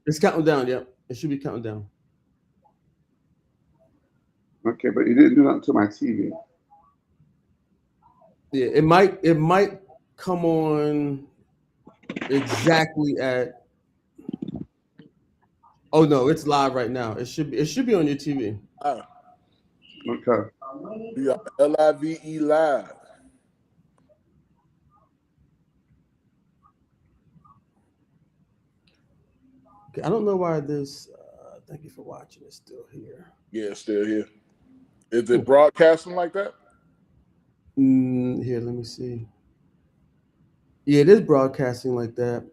It's counting down. Yep, it should be counting down. Okay, but you didn't do nothing to my TV. Yeah, it might come on exactly at. Oh no, it's live right now. It should be on your TV. Ah, Okay. we got LIVE live. Okay, I don't know why this. Thank you for watching. It's still here. Yeah, still here. Is it broadcasting like that? Here, let me see. Yeah, it is broadcasting like that.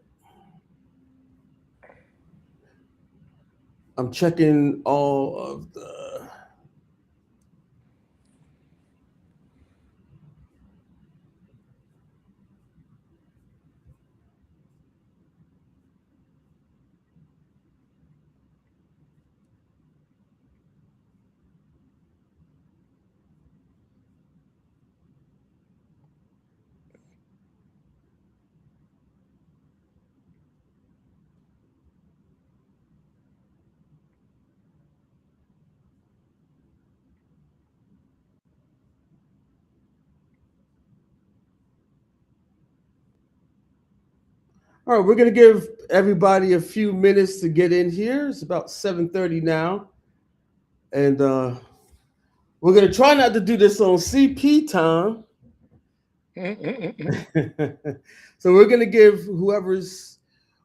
I'm checking all of the. All right, we're gonna give everybody a few minutes to get in here. It's about 7:30 now, and we're gonna try not to do this on CP time. So we're gonna give whoever's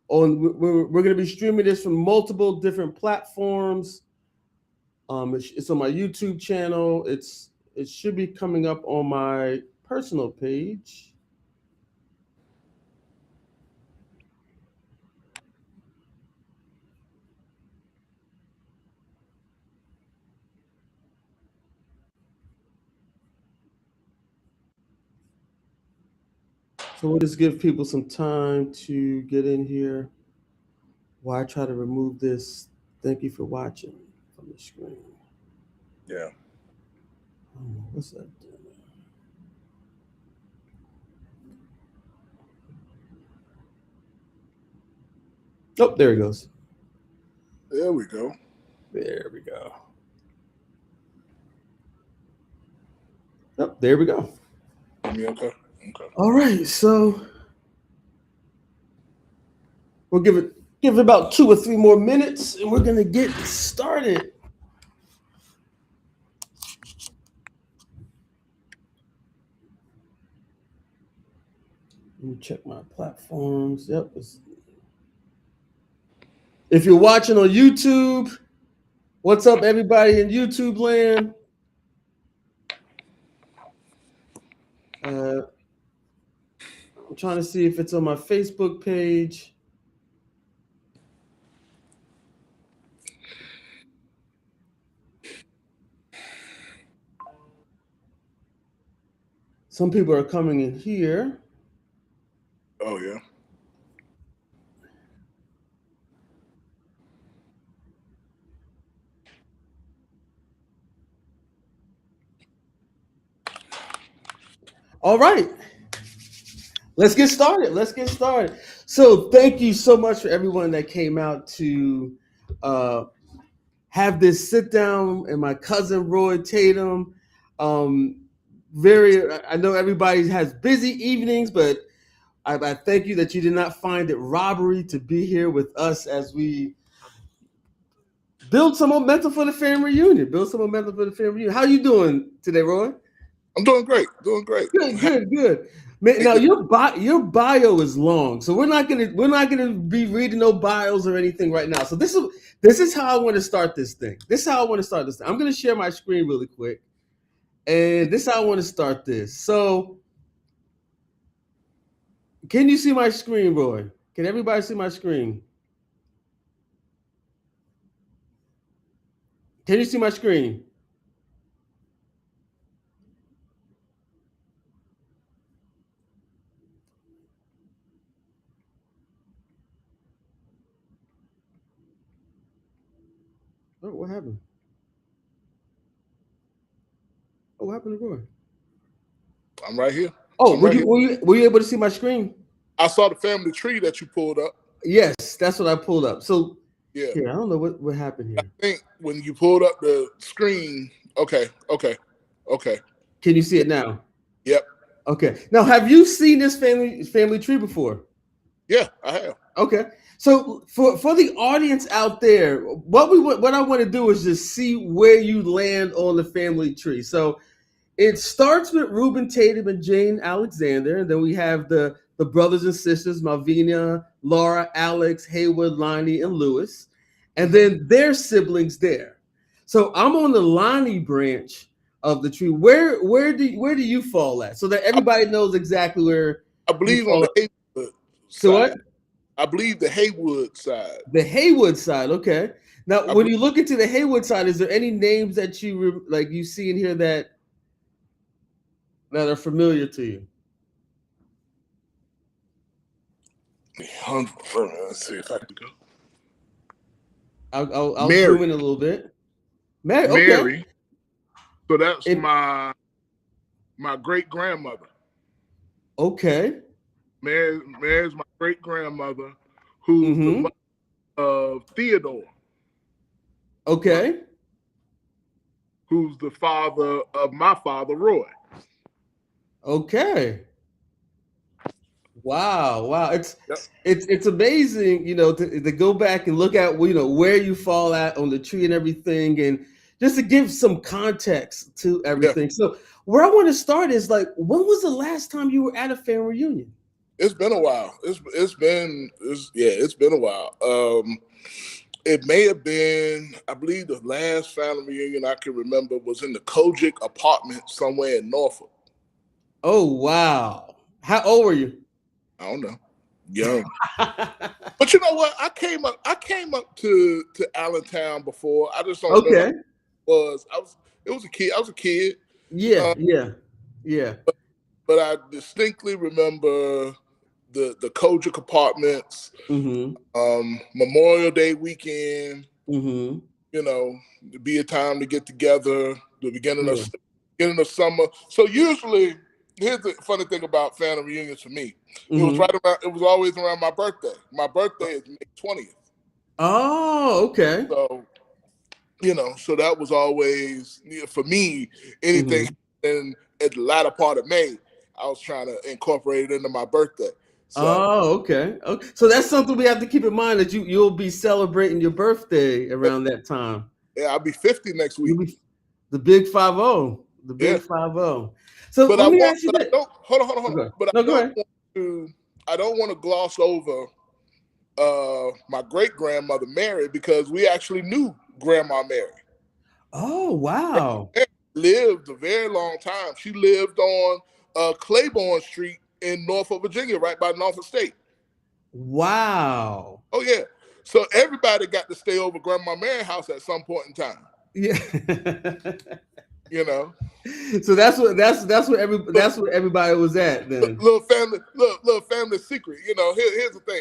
on. We're gonna be streaming this from multiple different platforms. It's on my YouTube channel. It should be coming up on my personal page. So we'll just give people some time to get in here while I try to remove this. Thank you for watching from the screen. Yeah. What's that doing? Oh, there it goes. There we go. There we go. Oh, there we go. Okay. Okay. All right, so we'll give it about 2 or 3 more minutes, and we're gonna get started. Let me check my platforms. Yep. If you're watching on YouTube, what's up, everybody in YouTube land? I'm trying to see if it's on my Facebook page. Some people are coming in here. Oh yeah. All right. Let's get started. Let's get started. So thank you so much for everyone that came out to have this sit down, and my cousin Roy Tatem. I know everybody has busy evenings, but I thank you that you did not find it robbery to be here with us as we build some momentum for the family reunion. Build some momentum for the family reunion. How you doing today, Roy? I'm doing great. Doing great. Good. Man, now your bio is long, so we're not gonna be reading no bios or anything right now. So this is how I want to start this thing. I'm gonna share my screen really quick, and this is how I want to start this. So, can you see my screen, Roy? Can everybody see my screen? Can you see my screen? Oh, what happened? Oh, what happened to Roy? I'm right here. Oh, I'm were right you here. were you able to see my screen? I saw the family tree that you pulled up. Yes, that's what I pulled up. So Yeah. Here, I don't know what happened here. I think when you pulled up the screen, okay. Can you see it now? Yep. Okay. Now, have you seen this family tree before? Yeah, I have. Okay. So for the audience out there, what I want to do is just see where you land on the family tree. So it starts with Reuben Tatum and Jane Alexander, and then we have the brothers and sisters, Malvina, Laura, Alex, Haywood, Lonnie, and Lewis, and then their siblings there. So I'm on the Lonnie branch of the tree. Where do you fall at? So that everybody knows exactly where I you believe on fall. the Haywood So side. what? I believe the Haywood side. The Haywood side, okay. Now, I when believe, you look into the Haywood side, is there any names that you see in here that are familiar to you? let's see if I can go. I'll Mary. zoom in a little bit. Mary, okay. Mary. So that's And, my great grandmother. okay. Mary's my great grandmother, who's the mother of Theodore. Okay. Who's the father of my father, Roy. Okay. Wow. Yep. It's amazing, to go back and look at where you fall at on the tree and everything, and just to give some context to everything. Yeah. So where I want to start is like, when was the last time you were at a family reunion? It's been a while. It's been a while. It may have been, I believe the last family reunion I can remember was in the Kojic apartment somewhere in Norfolk. Oh wow. How old were you? I don't know. Young. But you know what? I came up to Allentown before. I just don't remember who it was a kid. I was a kid. Yeah. But I distinctly remember the Kojic apartments, Memorial Day weekend, to be a time to get together, the beginning of summer. So usually, here's the funny thing about family reunions for me. It was always around my birthday. My birthday is May 20th. Oh, okay. So, so that was always, for me, anything at the latter part of May, I was trying to incorporate it into my birthday. So, okay. So that's something we have to keep in mind, that you'll be celebrating your birthday around that time. Yeah, I'll be 50 next week. The big 50. The big 50. So but let me ask you this. Hold on. But go ahead. I don't want to gloss over my great grandmother Mary, because we actually knew Grandma Mary. Oh wow! Grandma lived a very long time. She lived on Claiborne Street in Norfolk, Virginia, right by Norfolk State. Wow! Oh yeah. So everybody got to stay over Grandma Mary's house at some point in time. Yeah. So that's what everybody was at then. Little family secret. Here's the thing.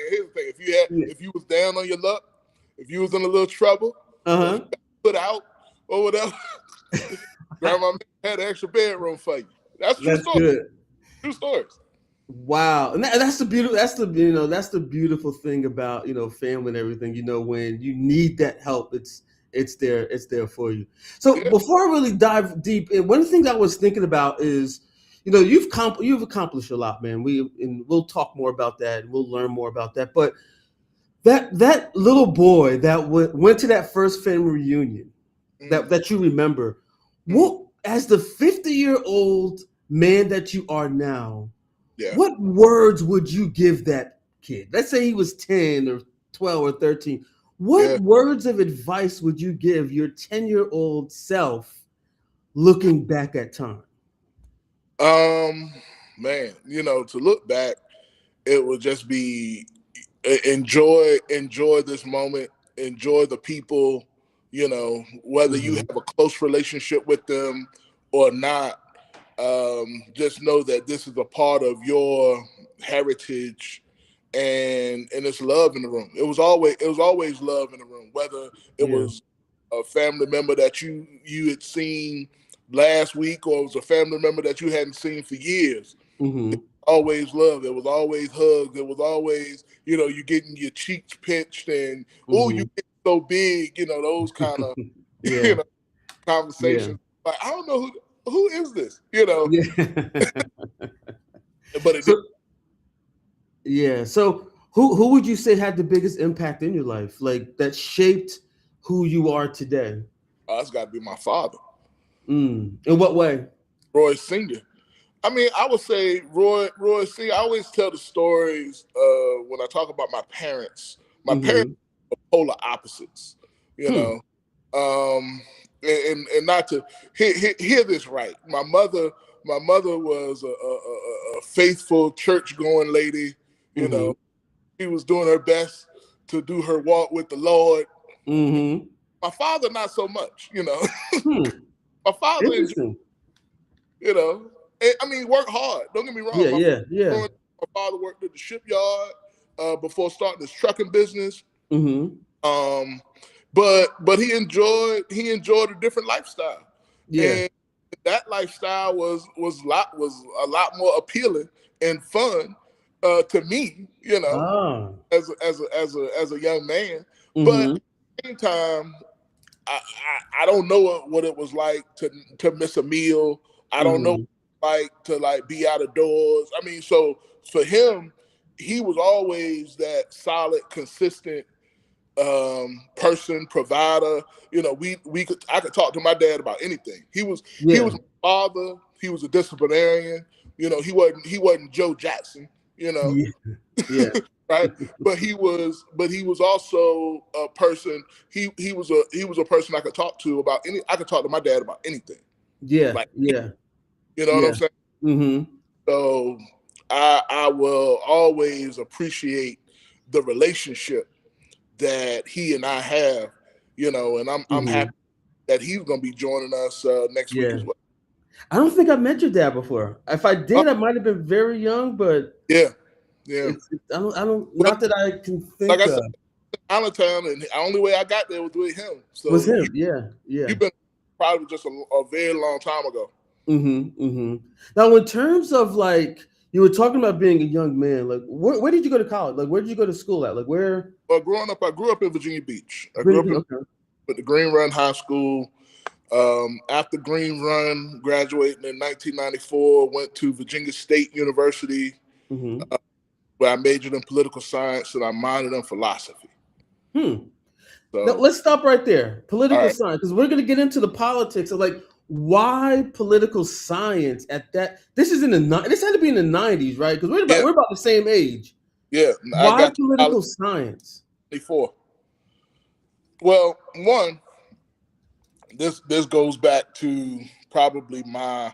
If you was down on your luck, if you was in a little trouble, put out or whatever, Grandma had an extra bedroom for you. That's true story. Good. True stories. Wow, and that's the beautiful thing about family and everything. When you need that help, it's there for you. So before I really dive deep in, one of the things I was thinking about is, you've accomplished a lot, man. We'll talk more about that, and we'll learn more about that. But that little boy that went to that first family reunion, that you remember, what, as the 50-year-old man that you are now, what words would you give that kid? Let's say he was 10 or 12 or 13. What words of advice would you give your 10-year-old self looking back at time? Man, to look back, it would just be enjoy this moment, enjoy the people, whether you have a close relationship with them or not. Just know that this is a part of your heritage, and it's love in the room. It was always love in the room, whether it was a family member that you had seen last week, or it was a family member that you hadn't seen for years. Always love. It was always hugs. It was always, you getting your cheeks pinched, and you so big, those kind of Yeah, yeah, conversations. Like, I don't know who is this, yeah. but it did. So yeah, so who would you say had the biggest impact in your life, like that shaped who you are today? It's got to be my father, In what way? Roy Senior. I mean, I would say Roy Senior. I always tell the stories when I talk about my parents. My parents Mm-hmm. are polar opposites, you Hmm. know. And not to hear this right. My mother was a faithful church going lady. Mm-hmm. She was doing her best to do her walk with the Lord. Mm-hmm. My father, not so much. Hmm. My father enjoyed, Interesting. I mean, worked hard. Don't get me wrong. Yeah, yeah, yeah. My father worked at the shipyard before starting his trucking business. Mm-hmm. Um, but he enjoyed a different lifestyle, Yeah. and that lifestyle was a lot more appealing and fun to me, Ah. as a young man. But Mm-hmm. at the same time, I don't know what it was like to miss a meal. I don't know Mm-hmm. what it was like to like be out of doors. I mean, so for him, he was always that solid, consistent person, provider. I could talk to my dad about anything. He was Yeah. my father. He was a disciplinarian. He wasn't Joe Jackson. Yeah. Yeah. Right? But he was also a person. He was a person I could talk to about any. I could talk to my dad about anything. Yeah. Like, Yeah. you know what I'm Yeah. saying? Mm-hmm. So I will always appreciate the relationship that he and I have. And I'm Mm-hmm. happy that he's gonna be joining us next week Yeah. as well. I don't think I met your dad before. If I Oh, did, I might have been very young, but yeah, yeah. I don't, Well, not that I can like think I of. said, Allentown, and the only way I got there was with him. Was So him. Yeah. Yeah. you've been probably just a very long time ago. Mm-hmm. Mm-hmm. Now, in terms of like you were talking about being a young man, like where did you go to college? Like where did you go to school at? Like where? But growing up, I grew up in Virginia Beach. I grew Green. up Okay. at the Green Run High School. After Green Run, graduating in 1994, went to Virginia State University, Mm-hmm. where I majored in political science and I minored in philosophy. Hmm. Now, So, let's stop right there. all Political right, science, because we're going to get into the politics of like why political science at that. This is in this had to be in the 90s, right? Because we're about yeah, we're about the same age. yeah. I Why got to college political science? in 94. Well, one, this goes back to probably my,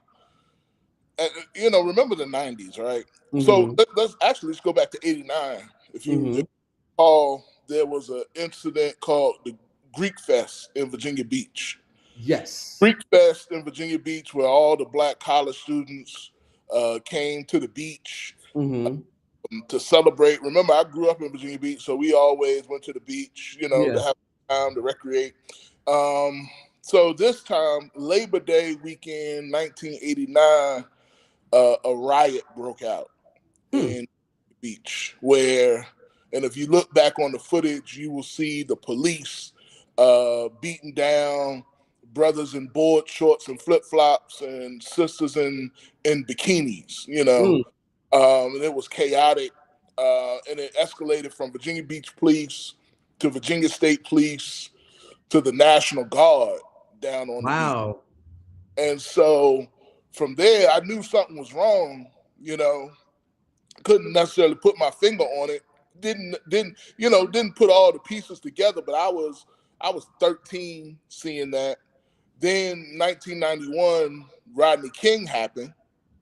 remember the 90s, right? So Mm-hmm. let's go back to 89. If Mm-hmm. you recall, there was an incident called the Greek Fest in Virginia Beach. Yes. Greek Fest in Virginia Beach, where all the black college students came to the beach Mm-hmm. to celebrate. Remember, I grew up in Virginia Beach, so we always went to the beach, to Yeah. have time to recreate. So this time, Labor Day weekend, 1989, a riot broke out Hmm. in the beach and if you look back on the footage, you will see the police beating down brothers in board shorts and flip flops and sisters in bikinis. Hmm. And it was chaotic, and it escalated from Virginia Beach Police to Virginia State Police to the National Guard down on the beach. Wow. And so from there, I knew something was wrong. You know, couldn't necessarily put my finger on it. Didn't put all the pieces together. But I was 13 seeing that. Then 1991, Rodney King happened.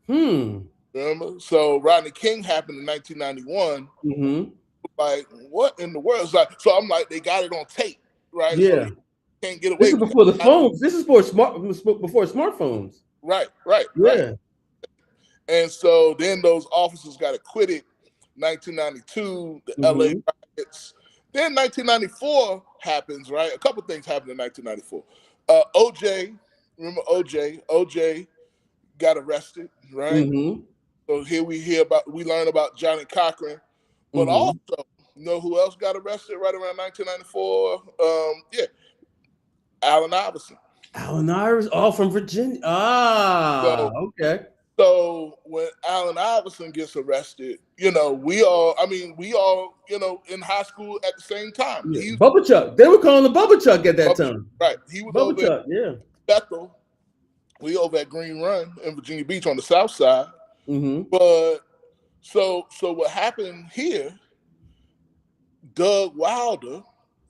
Hmm. Remember? So Rodney King happened in 1991. Mm-hmm. Like, what in the world? So I'm like, they got it on tape, right? So Yeah. you can't get This away is with before the that. phones. This is before smartphones. Right, right, right. Yeah. And so then those officers got acquitted. 1992, the LA Mm-hmm. riots. Then 1994 happens, right? A couple things happened in 1994. OJ, remember OJ? OJ got arrested, right? Mm-hmm. So here we learn about Johnny Cochran, but Mm-hmm. also You know who else got arrested right around 1994? Yeah, Allen Iverson. Allen Iverson, all from Virginia. So, Okay. so when Allen Iverson gets arrested, we all, in high school at the same time. Yeah. Bubba Chuck. They were calling the Bubba Chuck at that time. Right. He was Bubba over Chuck, in Bethel. We over at Green Run in Virginia Beach on the south side. Mm-hmm. But so what happened here, Doug Wilder,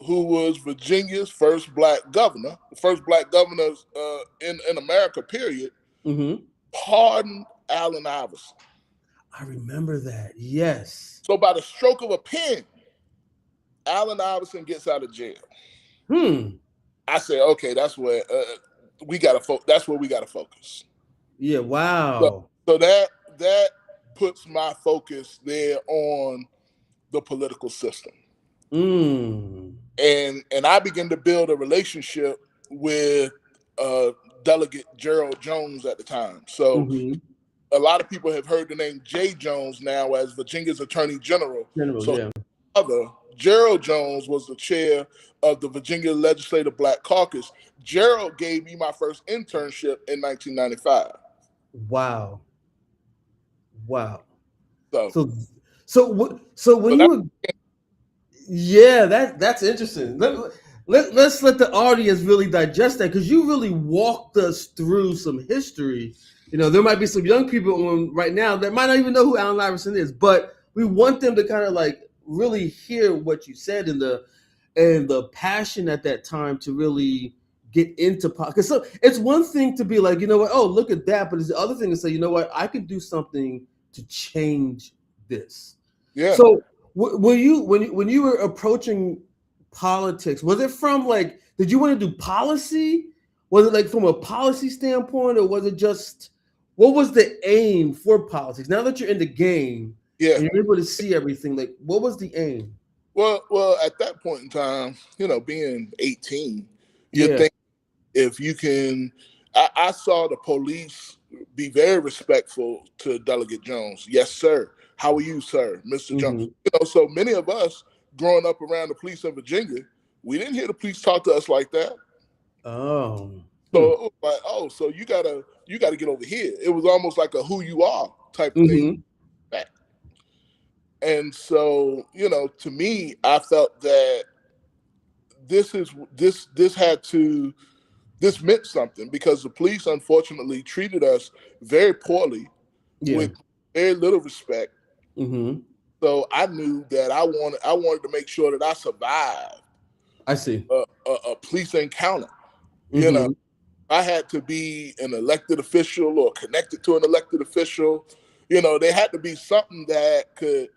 who was Virginia's first black governor, the first black governor in America, period, pardoned Allen Iverson. I remember that. Yes. So by the stroke of a pen, Allen Iverson gets out of jail. I said, okay, that's where we got to that's where we got to focus. Yeah. Wow. So that puts my focus there on the political system. And I began to build a relationship with Delegate Gerald Jones at the time. So a lot of people have heard the name Jay Jones now as Virginia's Attorney General. Gerald Jones was the chair of the Virginia Legislative Black Caucus. Gerald gave me my first internship in 1995. Wow. So when you were, yeah, that's interesting. Let's let the audience really digest that, because you really walked us through some history. There might be some young people on right now that might not even know who Allen Iverson is, but we want them to kind of like really hear what you said and the passion at that time to really get into politics. So it's one thing to be like, oh, look at that, but it's the other thing to say, you know what, I can do something to change this. Yeah. So were you when you were approaching politics, was it from like, did you want to do policy? Was it like from a policy standpoint, or was it just, what was the aim for politics? Now that you're in the game, and you're able to see everything, like what was the aim? Well, at that point in time, being 18, you think if you can, I saw the police be very respectful to Delegate Jones. Yes, sir. How are you, sir? Mr. Jones. So many of us growing up around the police in Virginia, we didn't hear the police talk to us like that. Oh. So it was like, oh, so you gotta get over here. It was almost like a who you are type of thing. And so, to me, I felt that this meant something, because the police unfortunately treated us very poorly with very little respect. So I knew that I wanted to make sure that I survived. I see. A police encounter. I had to be an elected official or connected to an elected official. There had to be something that could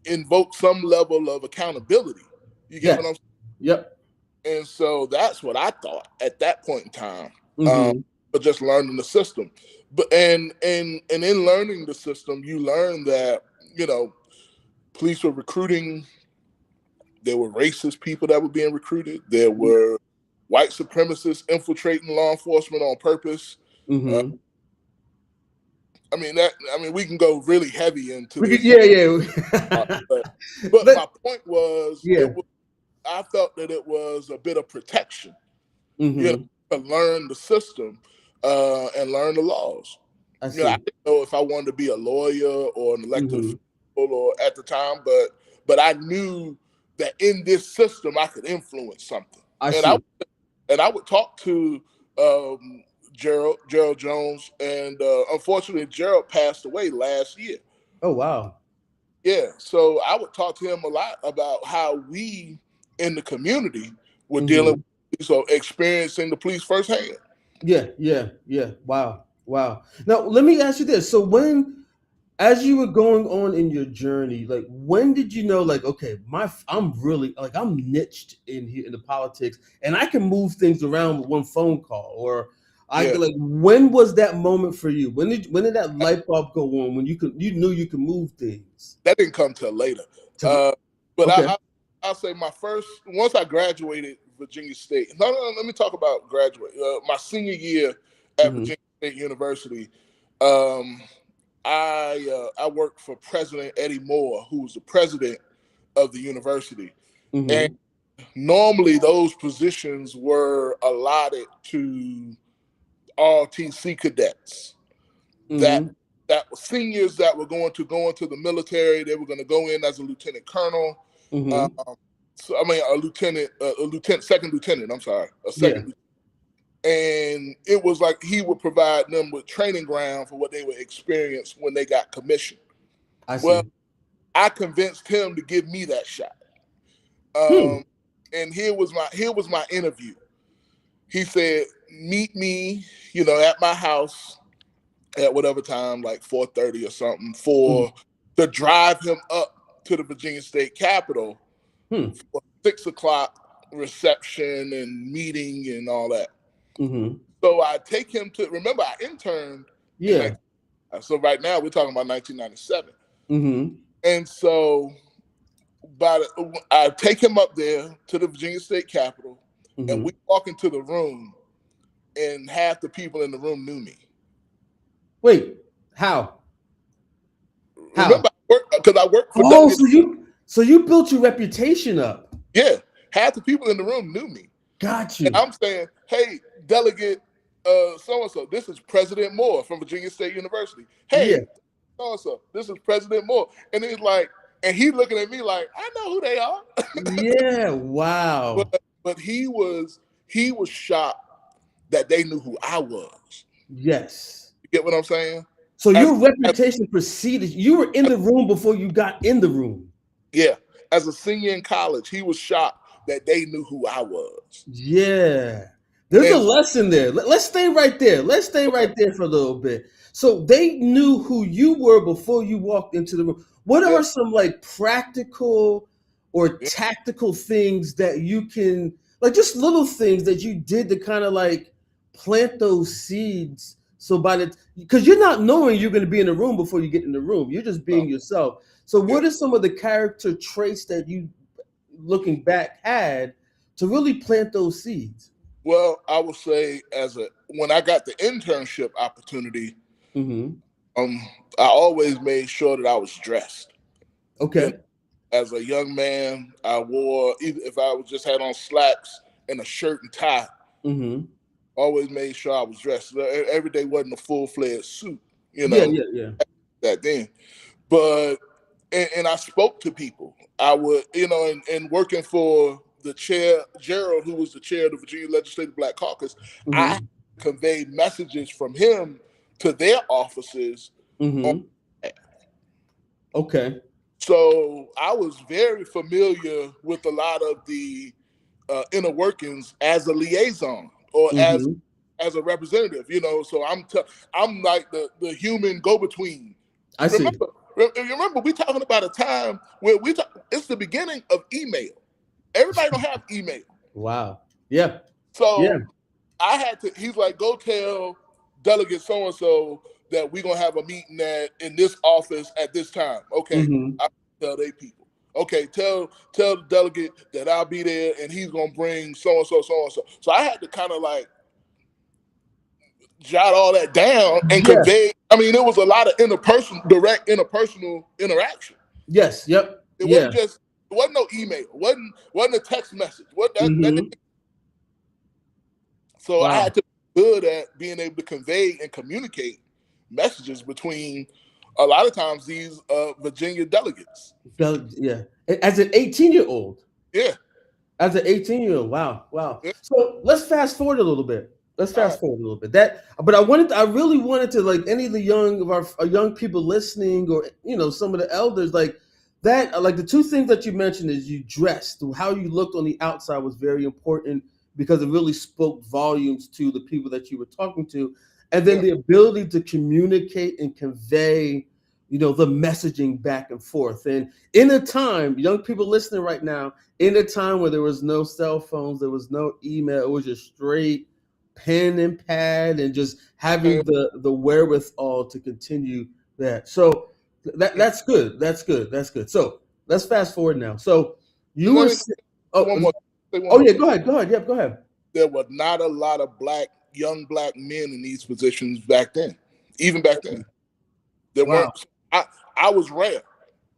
invoke some level of accountability. You get what I'm saying? Yep. And so that's what I thought at that point in time. But just learning the system. But and in learning the system, you learn that, police were recruiting. There were racist people that were being recruited. There were white supremacists infiltrating law enforcement on purpose. We can go really heavy into this. But my point was, I felt that it was a bit of protection, to learn the system and learn the laws. I didn't know if I wanted to be a lawyer or an elected official or at the time, but I knew that in this system I could influence something. I would talk to Gerald Jones, and unfortunately Gerald passed away last year. Oh wow. Yeah, so I would talk to him a lot about how we in the community were dealing with, so experiencing the police firsthand. Yeah. Wow. Now let me ask you this: so as you were going on in your journey, like when did you know, like, okay, I'm really like, I'm niched in here in the politics, and I can move things around with one phone call, or like, when was that moment for you? When did that light bulb go on when you knew you could move things? That didn't come till later. But okay. I'll say once I graduated Virginia State. No, let me talk about graduate. My senior year at Virginia State University, I worked for President Eddie Moore, who was the president of the university. And Mm-hmm. normally those positions were allotted to ROTC cadets. That Mm-hmm. seniors that were going into the military, they were going to go in as a lieutenant colonel. Um, Mm-hmm. so I mean a lieutenant, second lieutenant. I'm sorry, a Yeah, second. And it was like he would provide them with training ground for what they would experience when they got commissioned. I Well, see. I convinced him to give me that shot. Hmm. And here was my interview. He said, "Meet me, at my house at whatever time, like 4:30 or something, to drive him up to the Virginia State Capitol Hmm. for 6 o'clock reception and meeting and all that." Mm-hmm. So I take him to. Remember, I interned in Yeah. so right now we're talking about 1997, Mm-hmm. and so I take him up there to the Virginia State Capitol, and Mm-hmm. we walk into the room, and half the people in the room knew me. Wait, how? How? Remember, because I worked for Oh, Delegate. so you built your reputation up. Yeah, half the people in the room knew me, Got and you. I'm saying, "Hey, Delegate, so and so, this is President Moore from Virginia State University. Yeah. Hey, so and so, this is President Moore." And he's like, and he's looking at me like, "I know who they are." Yeah. Wow. but he was shocked that they knew who I was. Yes. You get what I'm saying? So As, your reputation preceded. You were in the room before you got in the room. yeah, as a senior in college, he was shocked that they knew who I was. Yeah. There's a And lesson there. Let's stay right there. Let's stay okay, right there for a little bit. So they knew who you were before you walked into the room. What yeah, are some like practical or yeah, tactical things that you can, like just little things that you did to kind of like plant those seeds? So because you're not knowing you're going to be in the room before you get in the room. You're just being no, yourself. So yeah. what are some of the character traits that you, looking back, had to really plant those seeds? Well, I would say when I got the internship opportunity, Mm-hmm. I always made sure that I was dressed. You know, Okay. as a young man, I wore, either if I was just had on slacks and a shirt and tie, Mm-hmm. always made sure I was dressed. Every day wasn't a full-fledged suit, Yeah, yeah, yeah. back then. But and I spoke to people. I would, and working for the chair, Gerald, who was the chair of the Virginia Legislative Black Caucus, I Mm-hmm. conveyed messages from him to their offices. Mm-hmm. Okay. So I was very familiar with a lot of the inner workings as a liaison or Mm-hmm. as a representative. So I'm like the human go-between. I see. Remember, we talking about a time where it's the beginning of email. Everybody don't have email. Wow. Yeah. Yeah. So I had to, he's like, "Go tell Delegate so-and-so that we're going to have a meeting in this office at this time." Okay. Mm-hmm. I tell they people. Okay, tell the delegate that I'll be there and he's going to bring so-and-so, so-and-so. So I had to kind of like jot all that down and Yeah. convey. I mean, it was a lot of direct interpersonal interaction. Yes. Yep. It Yeah. wasn't no email, wasn't a text message. Mm-hmm. So I Wow. had to be good at being able to convey and communicate messages between a lot of times these Virginia delegates. Yeah. As an 18-year-old. Yeah. As an 18-year-old. Wow. Wow. Yeah. So let's fast forward a little bit. All right. But I really wanted to, like, any of the our young people listening, or some of the elders, like that, like the two things that you mentioned is you dressed, how you looked on the outside was very important because it really spoke volumes to the people that you were talking to, and then Yeah. the ability to communicate and convey, the messaging back and forth. And in a time, young people listening right now, in a time where there was no cell phones, there was no email, it was just straight pen and pad and just having the wherewithal to continue that. So that's good. That's good. That's good. So let's fast forward now. So you Let were me say one more yeah, thing. go ahead. Yep, go ahead. There were not a lot of young black men in these positions back then, even back then. There Wow. weren't. I was rare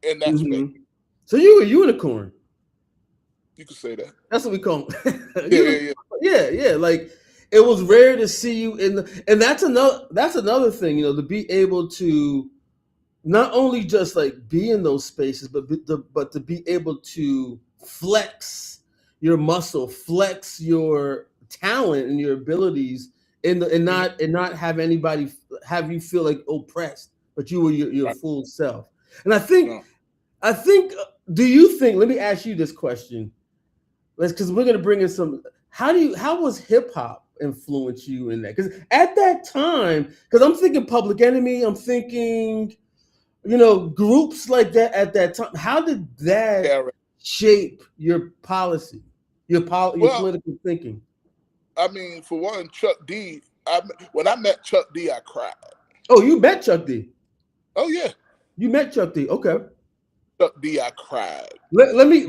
in that space. So you were a unicorn. You could say that. That's what we call them. Yeah. Like it was rare to see you in the, and that's another thing, to be able to not only just like be in those spaces, but to be able to flex your muscle, flex your talent and your abilities, and not have anybody have you feel like oppressed, but you were your Right. full self. And I think, No. do you think? Let me ask you this question. Because we're gonna bring in some. How was hip hop influence you in that? Because at that time, because I'm thinking Public Enemy, I'm thinking, groups like that at that time. How did that Yeah, right. shape your policy, your Well, political thinking? I mean, for one, Chuck D. When I met Chuck D, I cried. Oh, you met Chuck D. Oh yeah, You met Chuck D. Okay. Chuck D. I cried. Let me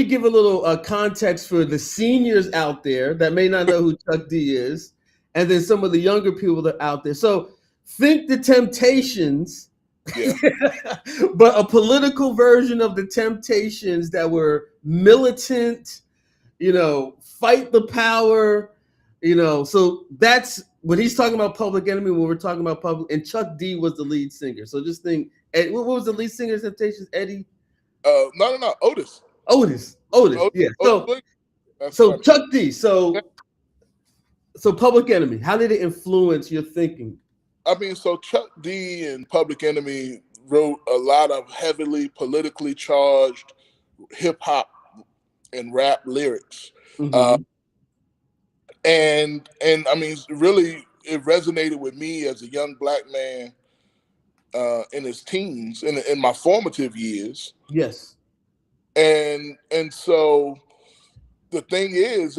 give a little context for the seniors out there that may not know who Chuck D is, and then some of the younger people that are out there. So think the Temptations, Yeah. but a political version of the Temptations that were militant, fight the power, So that's when he's talking about Public Enemy. When we're talking about public, and Chuck D was the lead singer. So just think, what was the lead singer of Temptations? Eddie. No. Otis. Otis. Yeah. That's So funny. Chuck D. Yeah. So Public Enemy. How did it influence your thinking? I mean, so Chuck D and Public Enemy wrote a lot of heavily politically charged hip hop and rap lyrics. Mm-hmm. And I mean, really, it resonated with me as a young black man in his teens, in my formative years. Yes. And so the thing is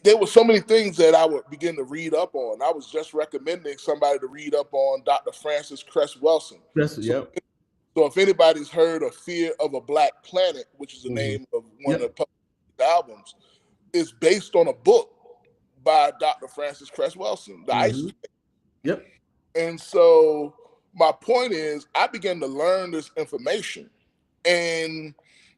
there were so many things that I would begin to read up on. I was just recommending somebody to read up on Dr. Francis Cress Welsing. Yes. Yep. So if anybody's heard of Fear of a Black Planet, which is the name of one of the albums, is based on a book by Dr. Francis Cress Welsing, the ISIS. Yep. And so my point is, I began to learn this information, and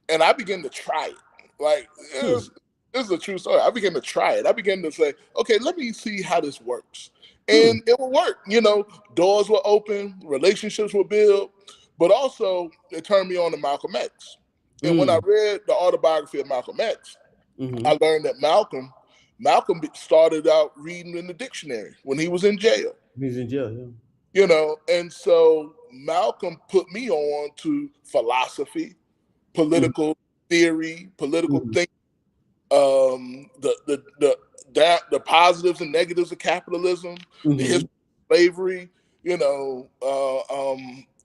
I began to try it. Like this is a true story. I began to try it. I began to say, okay, let me see how this works, and it will work. Doors were open, relationships were built, but also it turned me on to Malcolm X. And when I read the autobiography of Malcolm X, I learned that Malcolm started out reading in the dictionary when he was in jail. He was in jail, yeah. And so Malcolm put me on to philosophy, political theory, political thinking, the positives and negatives of capitalism, the history of slavery,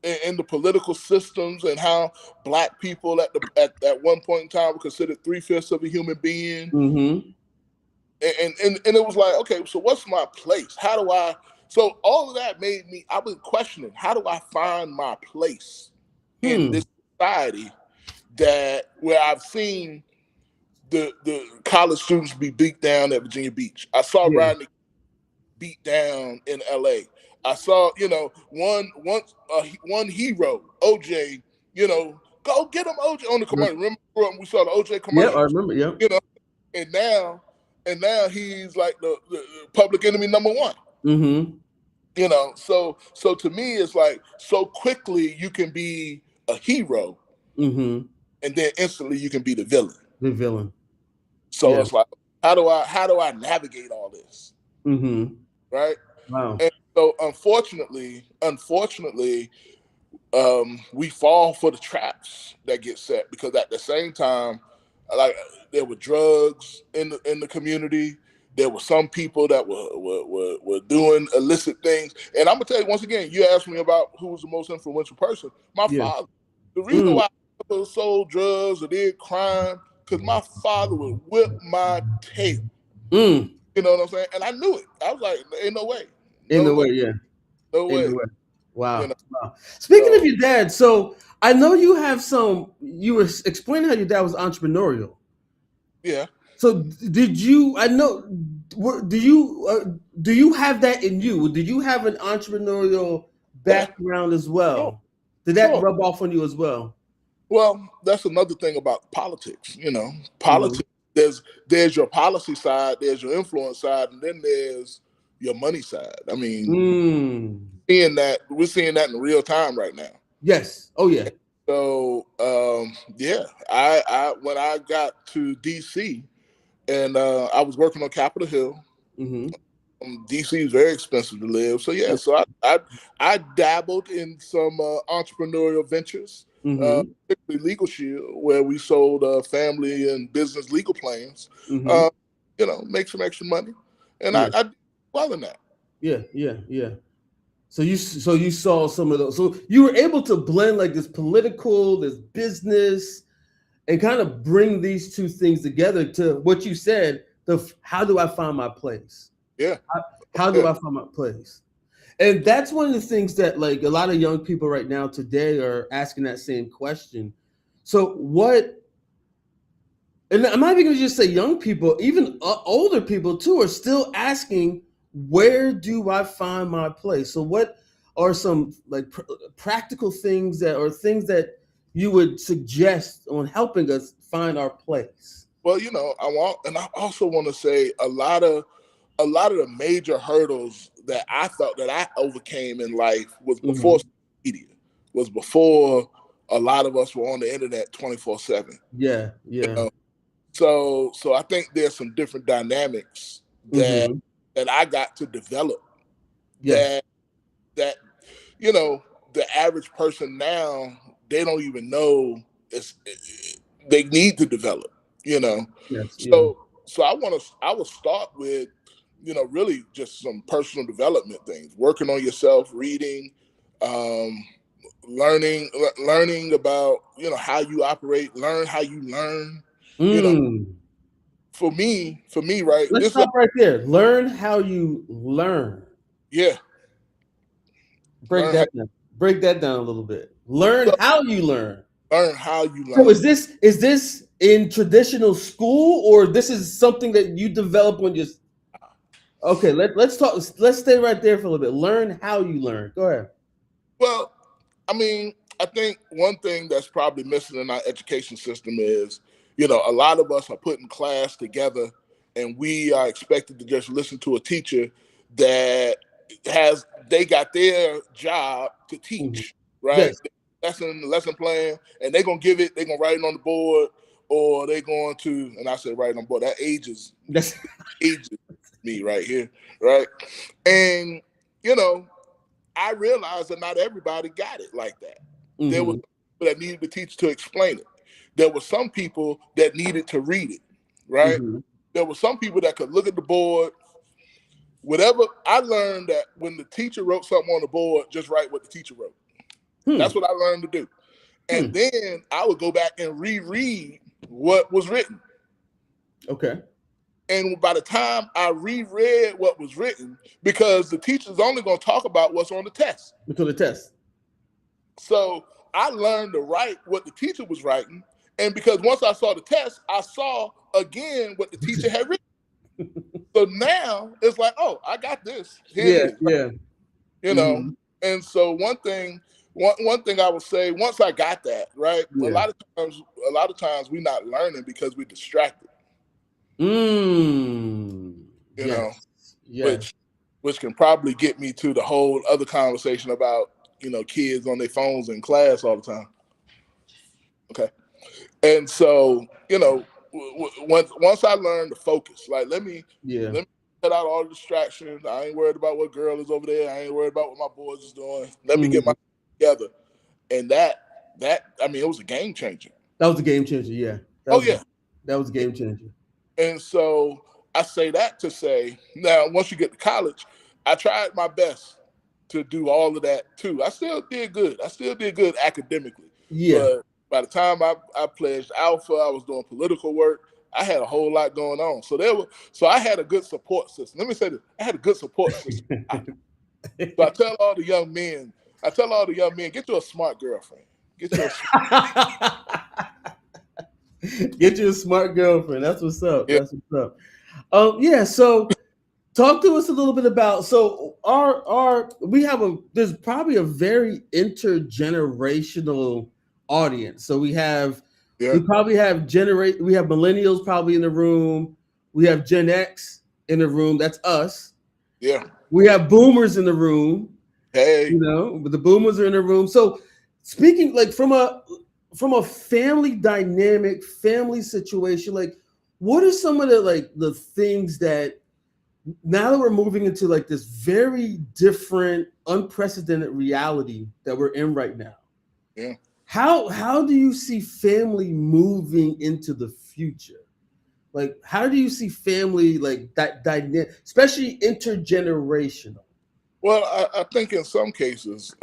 and the political systems, and how black people at one point in time were considered 3/5 of a human being. And it was like, okay, so what's my place? How do I? So all of that made me. I was questioning, how do I find my place in this society where I've seen the college students be beat down at Virginia Beach. I saw Rodney beat down in LA. I saw, one hero, OJ, go get him, OJ, on the commercial. Remember we saw the OJ commercial? Yeah, I remember, yeah. And now he's like the Public Enemy #1. So to me, it's like, so quickly you can be a hero, and then instantly you can be the villain. The villain. So it's like, how do I navigate all this? Right? Wow. And so unfortunately, we fall for the traps that get set, because at the same time, like, there were drugs in the community. There were some people that were doing illicit things. And I'm gonna tell you, once again, you asked me about who was the most influential person. My father. The reason why I never sold drugs or did crime, because my father would whip my tail. You know what I'm saying? And I knew it. I was like, ain't no way. No way, yeah. No way. Wow. Wow. Speaking of your dad, so I know you have you were explaining how your dad was entrepreneurial. Yeah. So did you? I know. Do you have that in you? Did you have an entrepreneurial Yeah, background as sure, well? Did that sure. rub off on you as well? Well, that's another thing about politics. Mm-hmm. Politics. There's your policy side, there's your influence side, and then there's your money side. I mean, Mm. we're seeing that in real time right now. Yes. Oh yeah. So yeah, I when I got to DC and I was working on Capitol Hill. Mm-hmm. DC is very expensive to live, so yeah. Yeah. So I dabbled in some entrepreneurial ventures, Mm-hmm. particularly Legal Shield, where we sold family and business legal plans. Mm-hmm. Uh, make some extra money, and Yeah. I did well in that. Yeah. Yeah. Yeah. So you saw some of those. So you were able to blend like this political, this business, and kind of bring these two things together to what you said. How do I find my place? Yeah, How do yeah. I find my place? And that's one of the things that like a lot of young people right now today are asking that same question. So what? And I'm not even going to just say young people, even older people too, are still asking, where do I find my place? So, what are some like practical things that, or things that you would suggest on helping us find our place? Well, I also want to say a lot of the major hurdles that I felt that I overcame in life was before Mm-hmm. social media, was before a lot of us were on the internet 24/7. Yeah, You yeah. know, so I think there's some different dynamics that Mm-hmm. that I got to develop Yes, that you know the average person now they don't even know they need to develop. You know, yes, yeah. so I will start with really just some personal development things, working on yourself, reading, um, learning about how you operate, learn how you learn. You know, Mm. for me, right? Let's This is stop right there. Learn how you learn. yeah, Break learn how that down. Break that down a little bit. Learn so how you learn. learn how you So learn. is this in traditional school, or this is something that you develop when you? Okay, let's talk. Let's stay right there for a little bit. Learn how you learn. Go ahead. Well, I mean, I think one thing that's probably missing in our education system is, a lot of us are putting class together and we are expected to just listen to a teacher that they got their job to Mhm. teach, right? Yes, Lesson plan, and they're gonna give it, they're gonna write it on the board, or they're going to, and I said write it on board. That that's. ages me right here, right? And you know, I realized that not everybody got it like that. There was Hmm. people that needed the teacher to explain it. There were some people that needed to read it, right? Hmm. There were some people that could look at the board. Whatever I learned that when the teacher wrote something on the board, just write what the teacher wrote. Hmm. That's what I learned to do. And Hmm. then I would go back and reread what was written. Okay. And by the time I reread what was written, because the teacher's only going to talk about what's on the test. Until the test. So I learned to write what the teacher was writing. And because once I saw the test, I saw again what the teacher had written. So now it's like, oh, I got this. Here it Yeah. is. Yeah. You know. Hmm. And so one thing I would say, once I got that, right? A Yeah. lot of times we're not learning because we're distracted, Mm. you know, Yes. Yes. which which can probably get me to the whole other conversation about, kids on their phones in class all the time. Okay. And so, once I learned to focus, like Yeah. let me cut out all the distractions. I ain't worried about what girl is over there. I ain't worried about what my boys is doing. Let me get my Hmm. together. And that I mean, it was a game changer. That was a game changer. Yeah. That Oh was a yeah. that was a game changer. And so I say that to say, now once you get to college, I tried my best to do all of that too. I still did good. I still did good academically. Yeah. But by the time I pledged Alpha, I was doing political work. I had a whole lot going on. So I had a good support system. Let me say this. I had a good support system. So I tell all the young men, get you a smart girlfriend. Get you a Get you a smart girlfriend. That's what's up. Yeah, That's what's up. Yeah. So talk to us a little bit about our we have there's probably a very intergenerational audience. So yeah, we probably have we have millennials probably in the room. We have Gen X in the room. That's us. yeah. We have boomers in the room. Hey, But the boomers are in the room. So speaking like from a family dynamic, family situation, like what are some of the things that now that we're moving into like this very different, unprecedented reality that we're in right now? yeah. How do you see family moving into the future? Like how do you see family like that dynamic, especially intergenerational? Well, I think in some cases,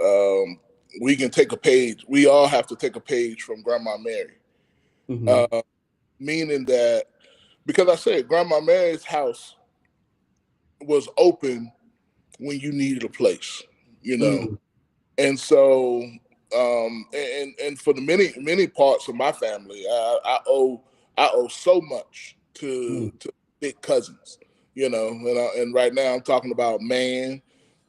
we can take a page. We all have to take a page from Grandma Mary, Mm-hmm. uh, meaning that because I said Grandma Mary's house was open when you needed a place, you know, Mm-hmm. and so and for the many parts of my family, I owe so much to big cousins, you know, and right now I'm talking about Man,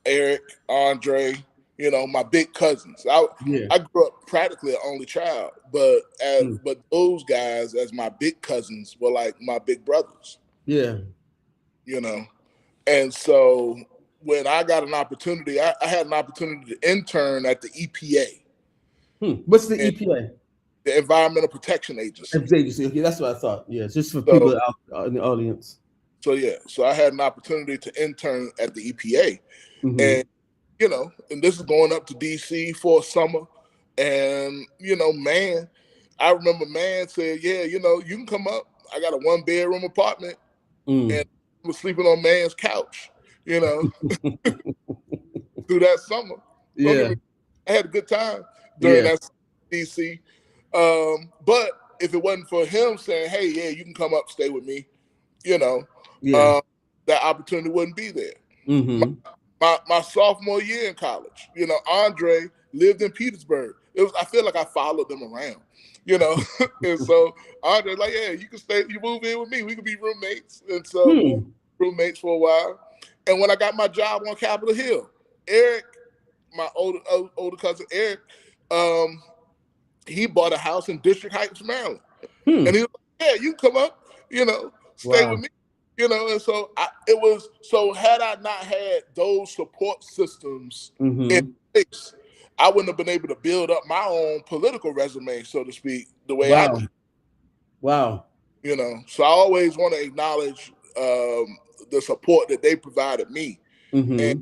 Eric, Andre, you know, my big cousins. Yeah. I grew up practically an only child, but those guys as my big cousins were like my big brothers, Yeah. you know. And so when I got an opportunity, I had an opportunity to intern at the EPA, What's the and EPA? the Environmental Protection Agency. Agency. Okay, that's what I thought. Yeah, it's just for people So out in the audience. so yeah, so I had an opportunity to intern at the EPA, Mm-hmm. and you know, and this is going up to DC for a summer, and you know, Man, I remember Man said, yeah, you know, you can come up. I got a 1 bedroom apartment, and Mm. I was sleeping on Man's couch, you know, through that summer. Don't get Yeah. me. I had a good time during Yeah. that DC. But if it wasn't for him saying, "Hey, yeah, you can come up, stay with me," you know, Yeah. uh, that opportunity wouldn't be there. My, Mm-hmm. my sophomore year in college, you know, Andre lived in Petersburg. I feel like I followed them around, you know, and so Andre like, yeah, you can stay, you move in with me, we could be roommates, and so Hmm. roommates for a while. And when I got my job on Capitol Hill, Eric, my older cousin Eric, um, he bought a house in District Heights, Maryland, and Hmm. he was like, "Yeah, you come up, you know, stay with Wow. me, you know." And so it was so had I not had those support systems in Mm-hmm. place, I wouldn't have been able to build up my own political resume, so to speak, the way I Wow. need, Wow. you know. So I always want to acknowledge the support that they provided me, and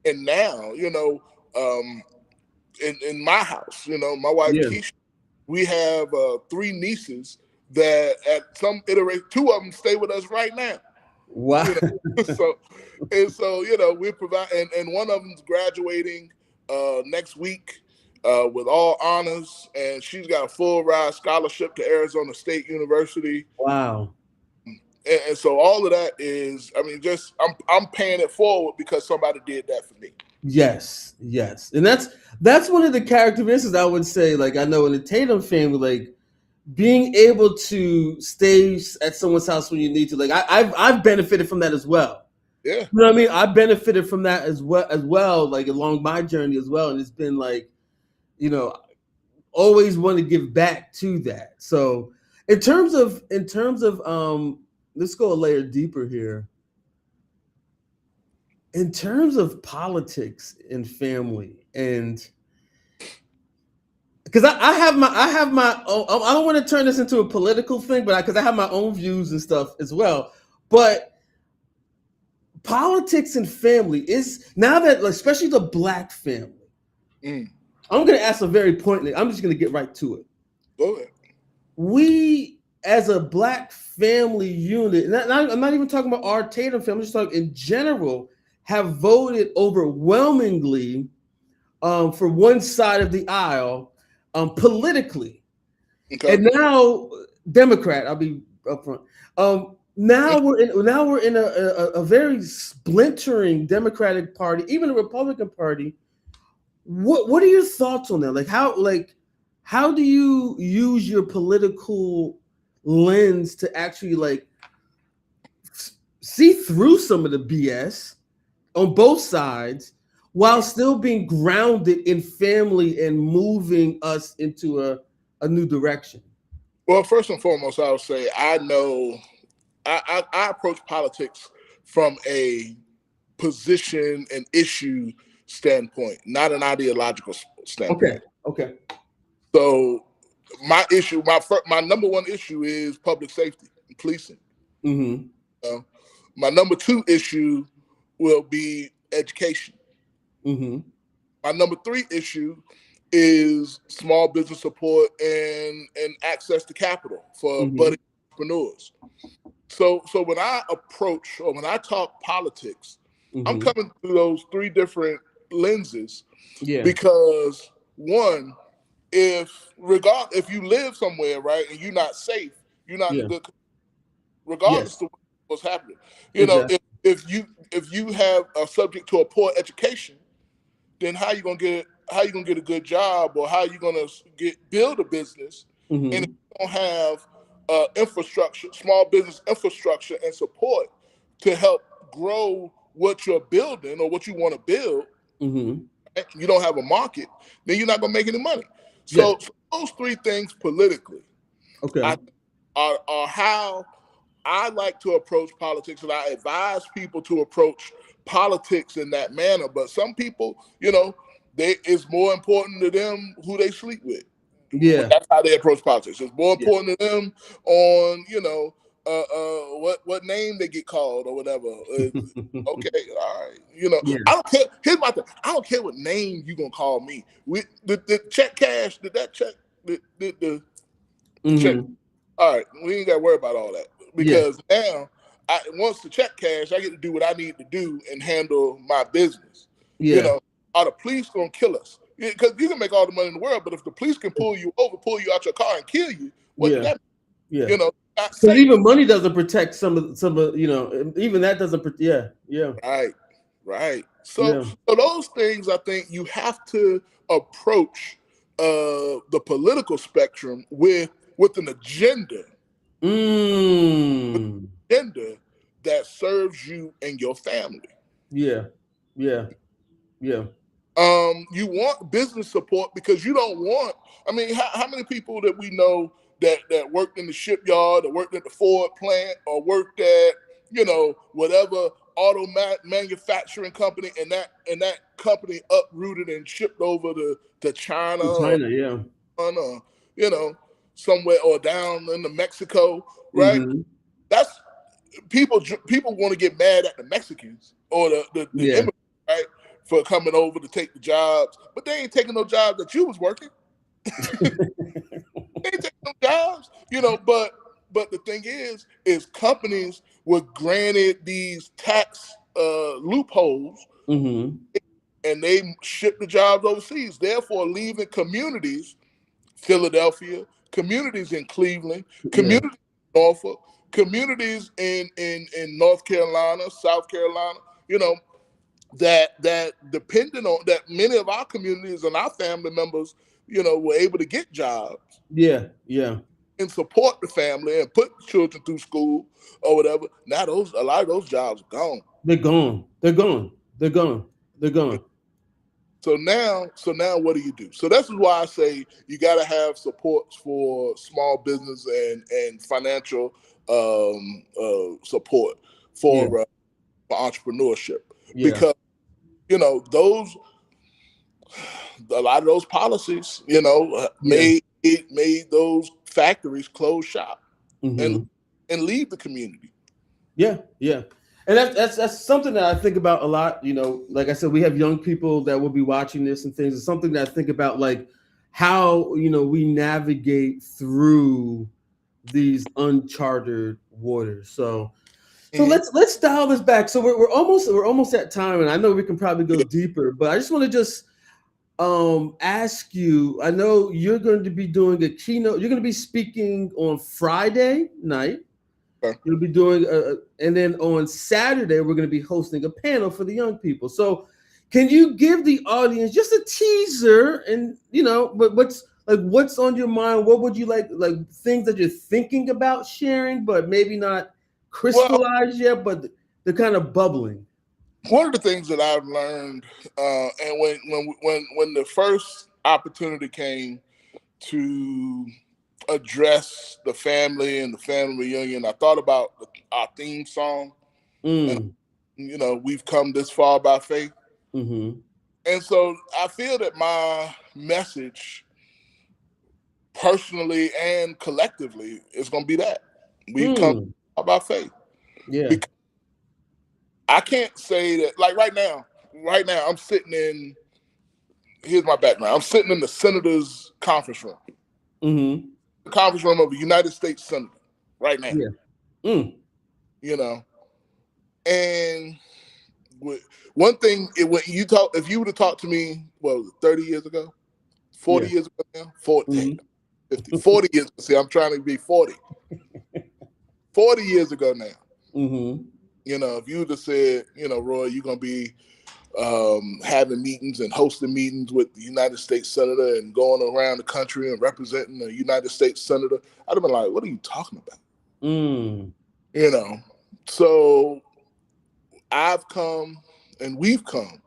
Mm-hmm. now, you know, um, in my house, you know, my wife Yeah. Keisha, we have 3 nieces that at some iteration, 2 of them stay with us right now. Wow. You know, so you know we provide, and one of them's graduating next week with all honors, and she's got a full ride scholarship to Arizona State University. Wow. And so all of that is, I mean, just I'm paying it forward because somebody did that for me. Yes. Yes. And that's one of the characteristics I would say. Like I know in the Tatum family, like being able to stay at someone's house when you need to. Like I've benefited from that as well. Yeah, You know what I mean? I benefited from that as well, like along my journey as well. And it's been like, you know, always want to give back to that. So in terms of let's go a layer deeper here. In terms of politics and family, and because I have my own, I don't want to turn this into a political thing, but because I have my own views and stuff as well. But politics and family is now that, like, especially the black family. mm, I'm going to ask a very pointed. I'm just going to get right to it. go ahead. We, as a black family unit, and I'm not even talking about our Tatum family, I'm just talking in general, have voted overwhelmingly for one side of the aisle politically. Okay. And now Democrat, I'll be upfront. Now we're in a very splintering Democratic Party, even the Republican Party. What are your thoughts on that? Like how do you use your political, lens to actually like see through some of the BS on both sides while still being grounded in family and moving us into a new direction? Well, first and foremost, I would say I know I approach politics from a position and issue standpoint, not an ideological Okay. standpoint. Okay. So my issue, my number one issue is public safety and policing. Mm-hmm. My number two issue will be education. Mm-hmm. My number three issue is small business support and access to capital for Mm-hmm. budding entrepreneurs. So when I approach or when I talk politics, I'm Mm-hmm. coming through those three different lenses Yeah. because one, if you live somewhere, right, and you're not safe, you're not in a Yeah. good, Yes. regardless of what's happening. You know, Exactly. if you have a subject to a poor education, then how you gonna get a good job, or how you gonna build a business, and if Mm-hmm. you don't have infrastructure, small business infrastructure and support to help grow what you're building or what you want to build, Mm-hmm. right? You don't have a market, then you're not gonna make any money. Yeah. So those three things politically, Okay. I are how I like to approach politics, and I advise people to approach politics in that manner. But some people, it's more important to them who they sleep with. Yeah. That's how they approach politics. It's more Yeah. important to them on, what name they get called or whatever. Okay, all right. Yeah. I don't care. Here's my thing. I don't care what name you gonna call me. The check cash, did that check the check. Mm-hmm. All right, we ain't got to worry about all that Yeah. because now, once the check cash, I get to do what I need to do and handle my business. Yeah. Are the police gonna kill us? Because you can make all the money in the world, but if the police can pull you over, pull you out your car, and kill you, what Yeah. did that Yeah. mean? Not Because safe. even money doesn't protect some of even that doesn't. Yeah. Yeah. Right. So, Yeah. so those things, I think you have to approach the political spectrum with an agenda. Mm. Agenda that serves you and your family. Yeah. Yeah. Yeah. You want business support because you don't want. I mean, how many people that we know that worked in the shipyard, or worked at the Ford plant, or worked at whatever auto manufacturing company, and that company uprooted and shipped over to China, In or China. Yeah. somewhere, or down into Mexico, right? Mm-hmm. That's people want to get mad at the Mexicans or the Yeah. immigrants, right, for coming over to take the jobs, but they ain't taking no jobs that you was working. They ain't taking no jobs, but the thing is companies were granted these tax loopholes, Mm-hmm. and they ship the jobs overseas, therefore leaving communities, Philadelphia, communities in Cleveland, Yeah. communities in Norfolk, communities in North Carolina, South Carolina, that depending on that, many of our communities and our family members, were able to get jobs Yeah. Yeah. and support the family and put children through school or whatever. Now a lot of those jobs are gone. They're gone. They're gone. They're gone. They're gone. So now what do you do? So this is why I say you got to have supports for small business and financial support Yeah. for entrepreneurship, Yeah. because those, a lot of those policies, Yeah. made those factories close shop Mm-hmm. and leave the community. Yeah. Yeah. And that's something that I think about a lot. Like I said, we have young people that will be watching this and things. It's something that I think about, like how we navigate through these uncharted waters. So let's dial this back. So we're almost at time, and I know we can probably go deeper, but I just want to ask you. I know you're going to be doing a keynote. You're going to be speaking on Friday night. Okay. You'll be doing, and then on Saturday we're going to be hosting a panel for the young people. So, can you give the audience just a teaser, and but like what's on your mind? What would you like things that you're thinking about sharing, but maybe not Well, crystallized yet, but they're kind of bubbling. one of the things that I've learned, and when the first opportunity came to address the family and the family reunion, I thought about our theme song, and Mm. we've come this far by faith, Mm-hmm. and so I feel that my message, personally and collectively, is going to be that we've come Mm. by faith. Yeah. Because I can't say that like right now. Right now, I'm sitting in. Here's my background. I'm sitting in the senator's conference room. Mm-hmm. The conference room of a United States senator right now. Yeah. Mm. You know, and one thing, if you would have talked to me, 30 years ago, 40 Yeah. years ago now, 40, Mm-hmm. 50, 40 years. See, I'm trying to be 40. 40 years ago now. Mm-hmm. If you would have said, Roy, you're gonna be having meetings and hosting meetings with the United States Senator and going around the country and representing the United States Senator, I'd have been like, what are you talking about? Mm. So I've come and we've come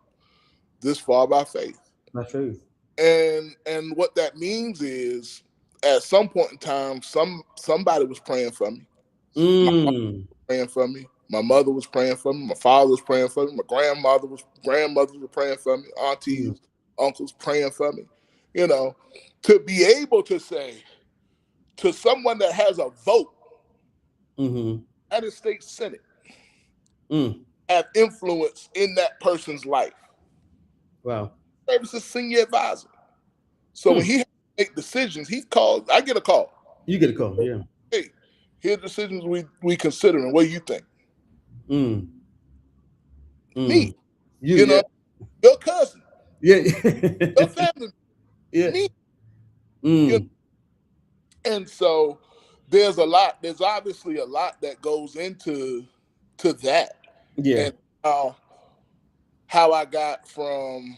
this far by faith. My faith. And what that means is at some point in time, somebody was praying for me. My mom Mm. was praying for me. My mother was praying for me. My father was praying for me. My grandmothers were praying for me. Aunties, Mm. uncles praying for me. To be able to say to someone that has a vote Mm-hmm. at the state Senate, Mm. have influence in that person's life. Wow. Davis is senior advisor. So when he has to make decisions, he's called. I get a call. You get a call, yeah. Hey, here's decisions we considering. What do you think? Mm. Me, Mm. your cousin, Yeah. your family, Yeah. me. Mm. And so there's obviously a lot that goes into that. Yeah. And how I got from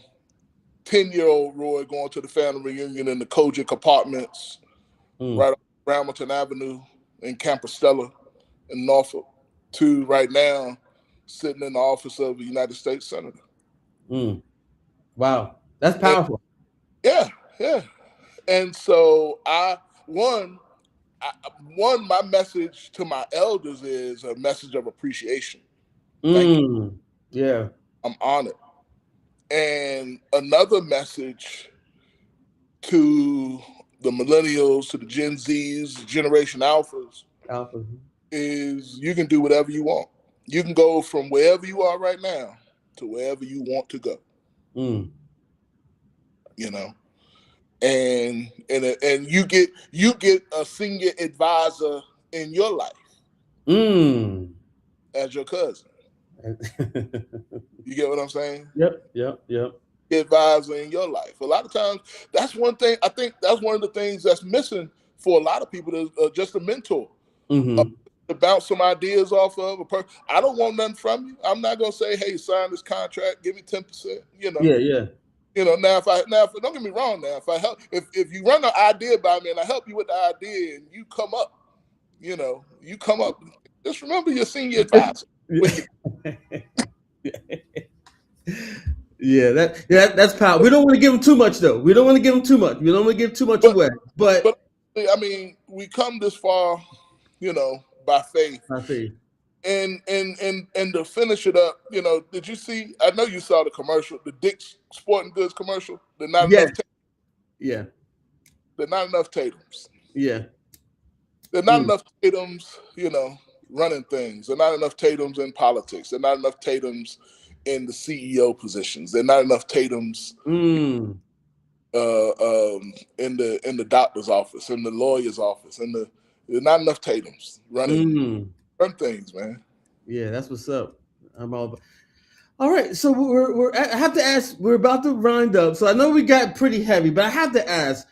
10-year-old Roy going to the family reunion in the Kojic apartments right on Hamilton Avenue in Compostela in Norfolk to right now sitting in the office of a United States Senator. Mm. Wow. That's powerful. And, yeah. And so my message to my elders is a message of appreciation. Thank you. Yeah. I'm honored. And another message to the millennials, to the Gen Zs, Generation Alphas, Alpha. is you can do whatever you want. You can go from wherever you are right now to wherever you want to go. Mm. And you get a senior advisor in your life as your cousin. You get what I'm saying? Yep. Advisor in your life. A lot of times, that's one thing. I think that's one of the things that's missing for a lot of people is just a mentor. Mm-hmm. To bounce some ideas off of a person. I don't want nothing from you. I'm not gonna say, "Hey, sign this contract, give me 10%." Yeah. Now if don't get me wrong. Now if you run an idea by me and I help you with the idea and you come up, just remember your senior advisor. That's power. We don't want to give them too much though. We don't want to give them too much. We don't want to give too much away. But I mean, we come this far, by faith. I see. And to finish it up, did you see? I know you saw the commercial, the Dick's Sporting Goods commercial. There's not enough. Yeah. There's not enough Tatums. Yeah. There's not enough Tatums, running things. There's not enough Tatums in politics. There's not enough Tatums in the CEO positions. There's not enough Tatums in the doctor's office, in the lawyer's office, there's not enough Tatums running things, man. Yeah, that's what's up. All right, so I have to ask. We're about to wind up, so I know we got pretty heavy, but I have to ask.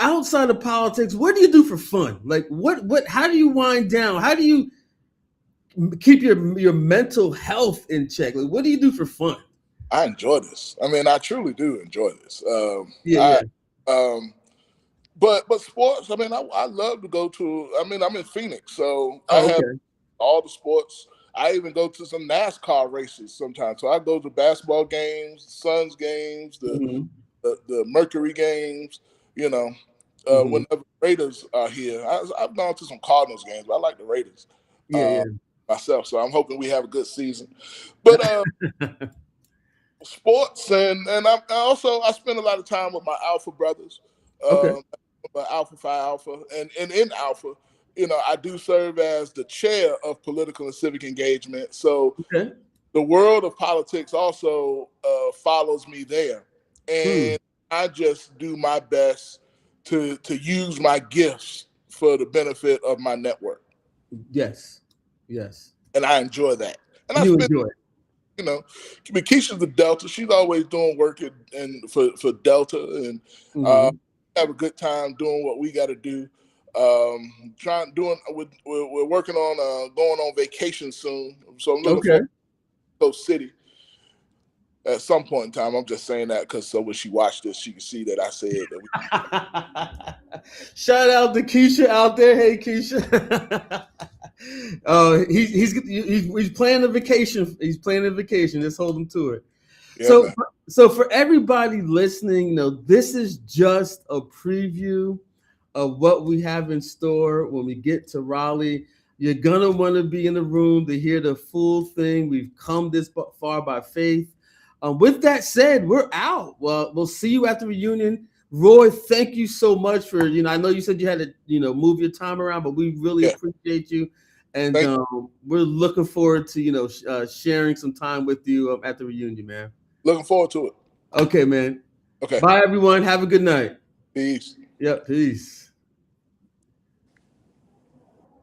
Outside of politics, what do you do for fun? Like, what? How do you wind down? How do you keep your mental health in check? Like, what do you do for fun? I enjoy this. I mean, I truly do enjoy this. Yeah. But sports, I mean, I love to go to. I mean, I'm in Phoenix, so I Oh, have okay. all the sports. I even go to some NASCAR races sometimes. So I go to basketball games, Suns games, Mm-hmm. the Mercury games. You know, Mm-hmm. whenever Raiders are here, I've gone to some Cardinals games, but I like the Raiders Yeah, myself. So I'm hoping we have a good season. But yeah. sports and I spend a lot of time with my Alpha brothers, Okay. my Alpha Phi Alpha, and in Alpha, I do serve as the chair of political and civic engagement. So Okay. the world of politics also follows me there, Hmm. and I just do my best to use my gifts for the benefit of my network, Yes. Yes. and I enjoy that. And I You spend enjoy it. you know, I mean, Keisha's the Delta. She's always doing work for Delta, and Mm-hmm. have a good time doing what we got to do. We're working on going on vacation soon, so I'm looking Okay. forward to Coast City at some point in time. I'm just saying that because so when she watched this, she can see that I said that. Shout out to Keisha out there. Hey, Keisha. Oh, he's planning a vacation. He's planning a vacation. Let's hold him to it. Yeah, So, man. so for everybody listening, this is just a preview of what we have in store when we get to Raleigh. You're gonna want to be in the room to hear the full thing. We've come this far by faith. With that said, we're out. Well, we'll see you at the reunion. Roy, thank you so much for I know you said you had to move your time around, but we really Yeah. appreciate you, and Thank we're looking forward to sharing some time with you at the reunion, man. Looking forward to it. Okay, man. Okay. Bye, everyone. Have a good night. Peace. Yep. Peace.